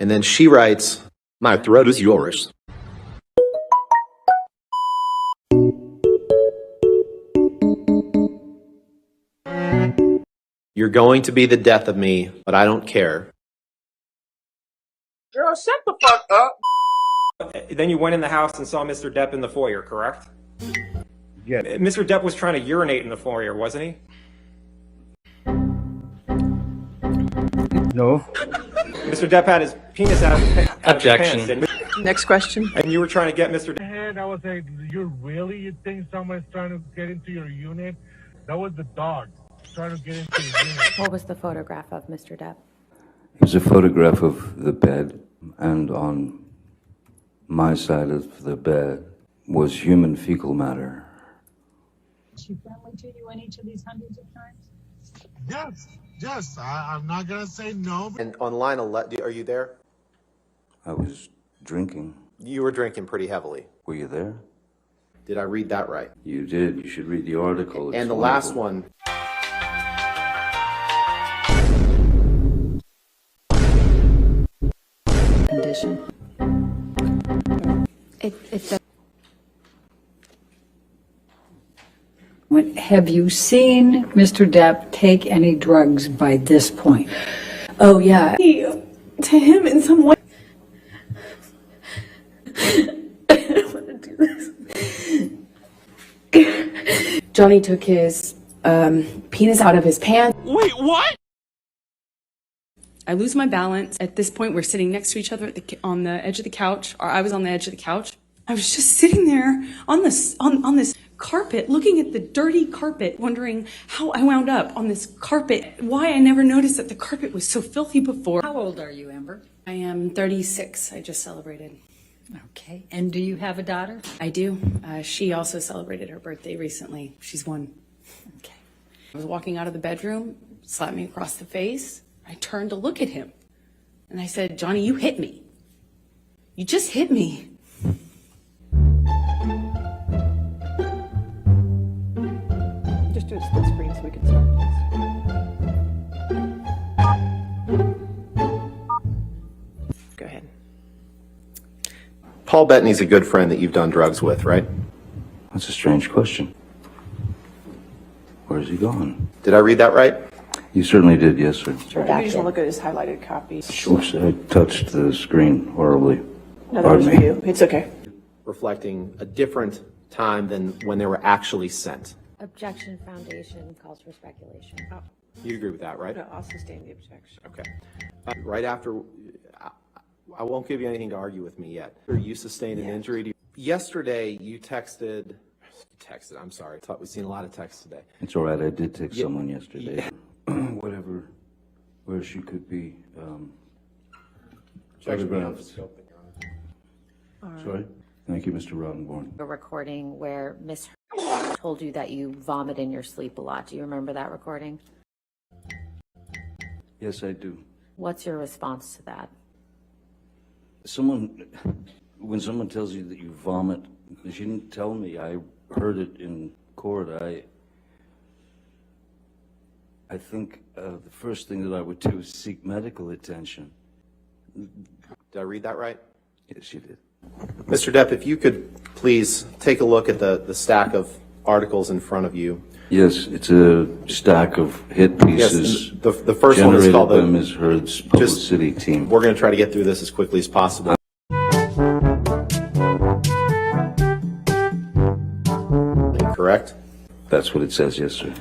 And then she writes, "My throat is yours." You're going to be the death of me, but I don't care. Girl, shut the fuck up. Then you went in the house and saw Mr. Depp in the foyer, correct? Yeah. Mr. Depp was trying to urinate in the foyer, wasn't he? No. Mr. Depp had his penis out of his Objection. pants. Next question. And you were trying to get Mr. Depp. And I was like, you think someone's trying to get into your unit? That was the dog trying to get into your unit. What was the photograph of Mr. Depp? It was a photograph of the bed, and on my side of the bed was human fecal matter. Was she friendly to you in each of these hundreds of times? Yes. I'm not gonna say no. And on line 11, are you there? I was drinking. You were drinking pretty heavily. Were you there? Did I read that right? You did. You should read the article. It's And the wonderful. last one. Condition. Have you seen Mr. Depp take any drugs by this point? Oh, yeah. To him in some way. I don't want to do this. Johnny took his penis out of his pants. Wait, what? I lose my balance. At this point, we're sitting next to each other on the edge of the couch, or I was on the edge of the couch. I was just sitting there on this carpet, looking at the dirty carpet, wondering how I wound up on this carpet, why I never noticed that the carpet was so filthy before. How old are you, Amber? I am 36. I just celebrated. Okay. And do you have a daughter? I do. She also celebrated her birthday recently. She's 1. Okay. I was walking out of the bedroom, slapped me across the face. I turned to look at him, and I said, "Johnny, you hit me. You just hit me." Just do a split screen so we can start this. Go ahead. Paul Bettany's a good friend that you've done drugs with, right? That's a strange question. Where's he gone? Did I read that right? You certainly did, yes, sir. You just want to look at his highlighted copy. Oops, I touched the screen horribly. No, that was Pardon me. you. It's okay. Reflecting a different time than when they were actually sent. Objection foundation calls for speculation. You agree with that, right? No, I'll sustain the objection. Okay. Right after, I won't give you anything to argue with me yet. You sustained an injury to you. Yesterday, you texted, I'm sorry. I thought we'd seen a lot of texts today. It's all right. I did take someone yesterday. Whatever, where she could be. Photographs. Sorry. Thank you, Mr. Rottenborn. A recording where Miss told you that you vomit in your sleep a lot. Do you remember that recording? Yes, I do. What's your response to that? When someone tells you that you vomit, she didn't tell me. I heard it in court. I think the first thing that I would do is seek medical attention. Did I read that right? Yes, you did. Mr. Depp, if you could please take a look at the stack of articles in front of you. Yes, it's a stack of hit pieces. Yes, the first one is called by Ms. Heard's publicity team. We're going to try to get through this as quickly as possible. Correct? That's what it says, yes, sir.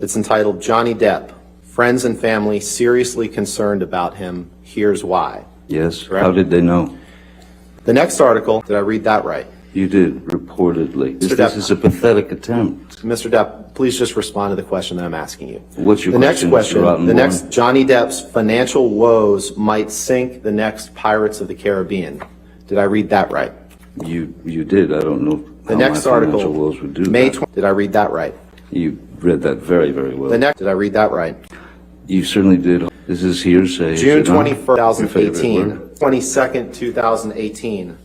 It's entitled Johnny Depp. Friends and family seriously concerned about him. Here's why. Yes? Correct? How did they know? The next article, did I read that right? You did, reportedly. Mr. This Depp. is a pathetic attempt. Mr. Depp, please just respond to the question that I'm asking you. What's your The next question, Mr. Rottenborn? the next Johnny Depp's financial woes might sink the next Pirates of the Caribbean. Did I read that right? You did. I don't know The how next my financial article, woes would do May that. 20, did I read that right? You read that very, very well. The next, did I read that right? You certainly did. This is hearsay. is June it not? 21st, Your favorite 2018, word? 22nd, 2018.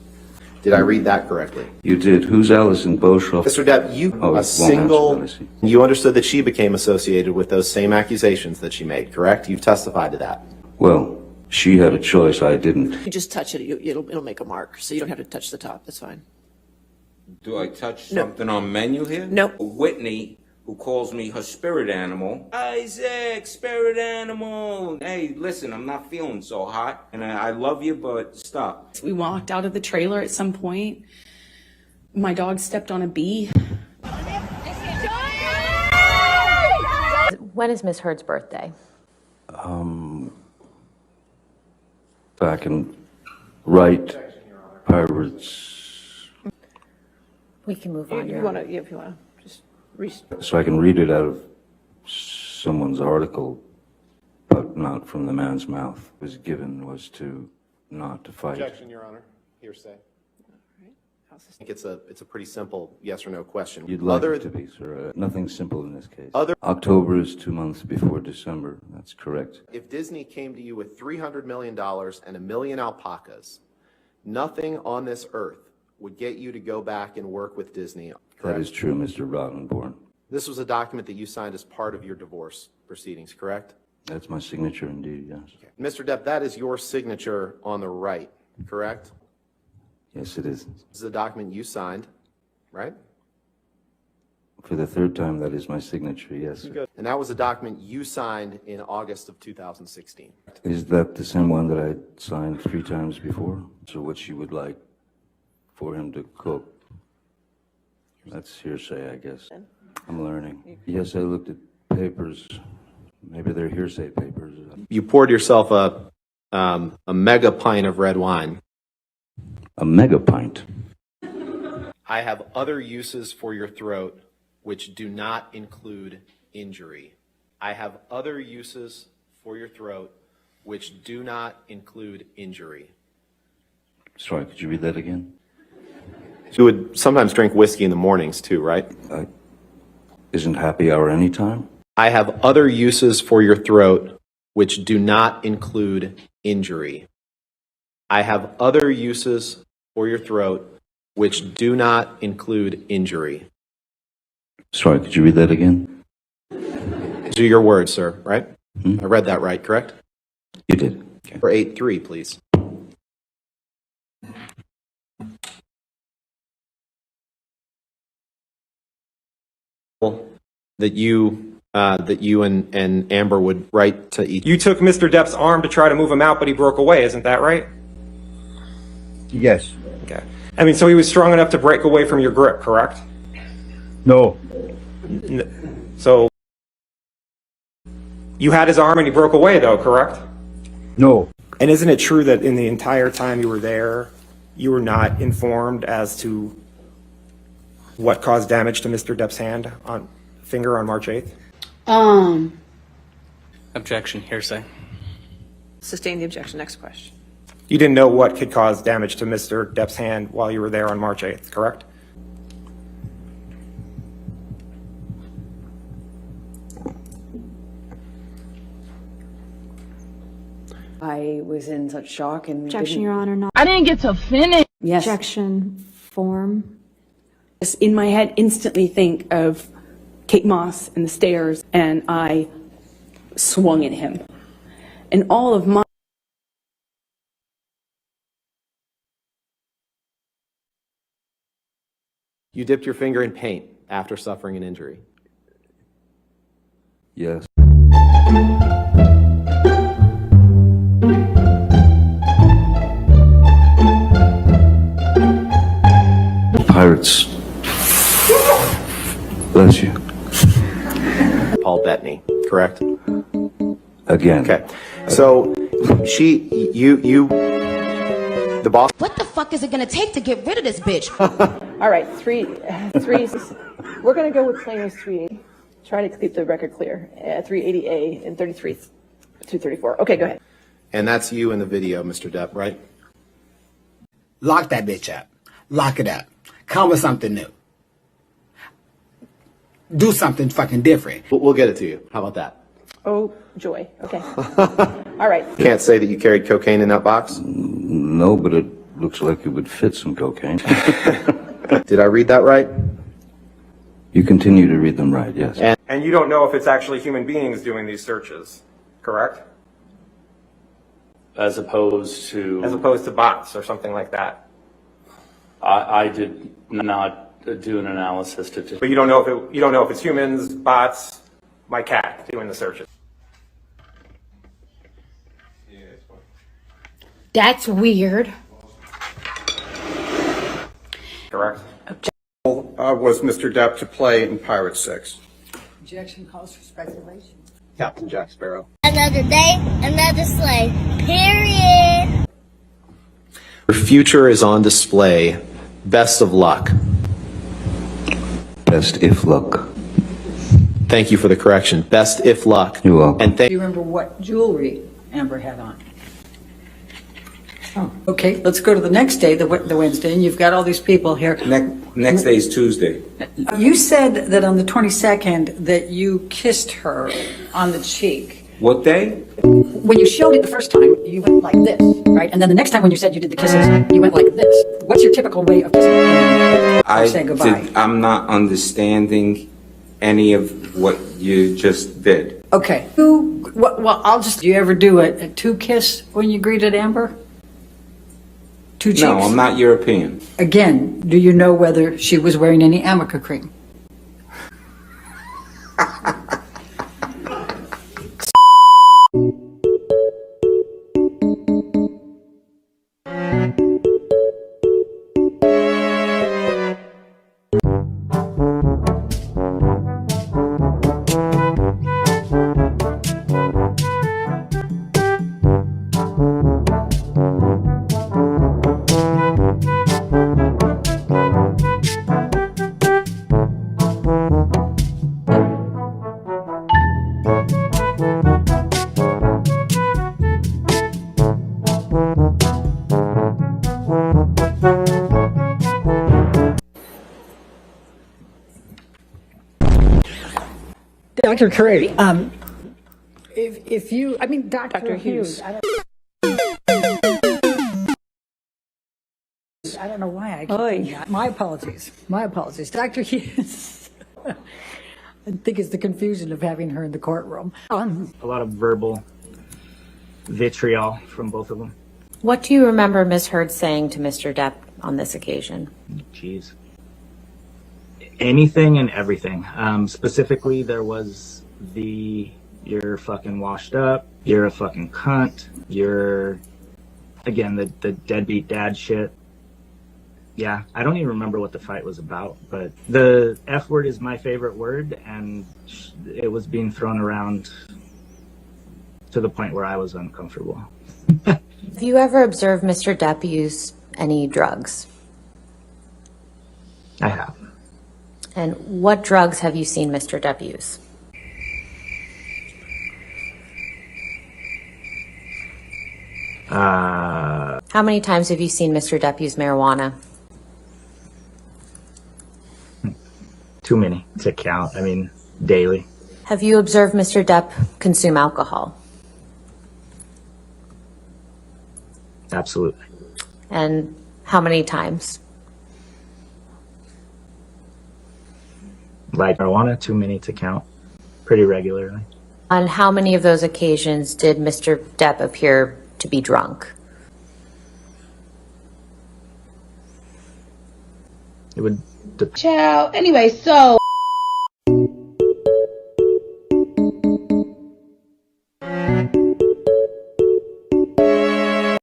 Did I read that correctly? You did. Who's Alison Boshoff? Mr. Depp, you, Oh, it a won't single, answer that, I see. you understood that she became associated with those same accusations that she made, correct? You've testified to that. Well, She had a choice, I didn't. You just touch it, it'll make a mark, so you don't have to touch the top. That's fine. Do I touch No. something on menu here? No. Whitney, who calls me her spirit animal. Isaac, spirit animal. Hey, listen, I'm not feeling so hot, and I love you, but stop. We walked out of the trailer at some point. My dog stepped on a bee. When is Miss Heard's birthday? Back in Pirates, We can move on. If you want to, just so I can read it out of someone's article, but not from the man's mouth. Was given was to not to fight. Objection, Your Honor. Hearsay. I think it's a pretty simple yes or no question. You'd like it to be, sir. Nothing simple in this case. Other- October is 2 months before December. That's correct. If Disney came to you with $300 million and 1 million alpacas, nothing on this earth would get you to go back and work with Disney. That Correct? is true, Mr. Rottenborn. This was a document that you signed as part of your divorce proceedings, correct? That's my signature indeed, yes. Okay. Mr. Depp, that is your signature on the right, correct? Yes, it is. This is a document you signed, right? For the third time, that is my signature, yes, sir. And that was a document you signed in August of 2016. Is that the same one that I signed 3 times before? So what you would like for him to cook? That's hearsay, I guess. I'm learning. Yes, I looked at papers. Maybe they're hearsay papers. You poured yourself a mega pint of red wine. A mega pint. I have other uses for your throat which do not include injury. I have other uses for your throat which do not include injury. Sorry, could you read that again? You would sometimes drink whiskey in the mornings too, right? Isn't happy hour any time? I have other uses for your throat which do not include injury. I have other uses for your throat which do not include injury. Sorry, could you read that again? These are your words, sir, right? I read that right, correct? You did. Okay. For 8-3, please. That you and Amber would write to each. You took Mr. Depp's arm to try to move him out, but he broke away. Isn't that right? Yes. Okay. I mean, so he was strong enough to break away from your grip, correct? No. So you had his arm and he broke away, though, correct? No. And isn't it true that in the entire time you were there, you were not informed as to what caused damage to Mr. Depp's finger on March 8th? Objection, hearsay. sustain the objection. Next question. You didn't know what could cause damage to Mr. Depp's hand while you were there on March 8th, correct? I was in such shock and Objection, Your Honor. Not. I didn't get to finish. Yes. Objection form. Just in my head, instantly think of Kate Moss and the stairs, and I swung at him. And all of my You dipped your finger in paint after suffering an injury. Yes. Pirates. Bless you. Paul Bettany, correct? Again. Okay. So the boss. What the fuck is it gonna take to get rid of this bitch? All right, three. We're gonna go with plaintiff's 380. Try to keep the record clear. 380A and 234. Okay, go ahead. And that's you in the video, Mr. Depp, right? Lock that bitch up. Lock it up. Come with something new. Do something fucking different. We'll get it to you. How about that? Oh, joy. Okay. All right. Can't say that you carried cocaine in that box? No, but it looks like it would fit some cocaine. Did I read that right? You continue to read them right, yes. And you don't know if it's actually human beings doing these searches, correct? As opposed to bots or something like that. I did not do an analysis to. But you don't know if it's humans, bots, my cat doing the searches. That's weird. Correct. Was Mr. Depp to play in Pirate 6? Objection calls for speculation. Captain Jack Sparrow. Another day, another sleigh. Period. Your future is on display. Best of luck. Best if luck. Thank you for the correction. Best if luck. You're welcome. And Do you remember what jewelry Amber had on? Oh, okay, let's go to the next day, the Wednesday, and you've got all these people here. Next day is Tuesday. You said that on the 22nd that you kissed her on the cheek. What day? When you showed it the first time, you went like this, right? And then the next time when you said you did the kisses, you went like this. What's your typical way of kissing? Say goodbye. I'm not understanding any of what you just did. Okay. Do you ever do a two kiss when you greeted Amber? Two cheeks? No, I'm not European. Again, do you know whether she was wearing any Amica cream? Dr. Curry, if you, I mean, Dr. Hughes. I don't know why I keep doing that. My apologies. Dr. Hughes. I think it's the confusion of having her in the courtroom. A lot of verbal vitriol from both of them. What do you remember Ms. Heard saying to Mr. Depp on this occasion? Jeez. Anything and everything. Specifically, there was you're fucking washed up, you're a fucking cunt, you're, again, the deadbeat dad shit. Yeah, I don't even remember what the fight was about, but the F word is my favorite word, and it was being thrown around to the point where I was uncomfortable. Have you ever observed Mr. Depp use any drugs? I have. And what drugs have you seen Mr. Depp use? How many times have you seen Mr. Depp use marijuana? Too many to count. I mean, daily. Have you observed Mr. Depp consume alcohol? Absolutely. And how many times? Like marijuana, too many to count. Pretty regularly. On how many of those occasions did Mr. Depp appear to be drunk? It would Ciao. Anyway, so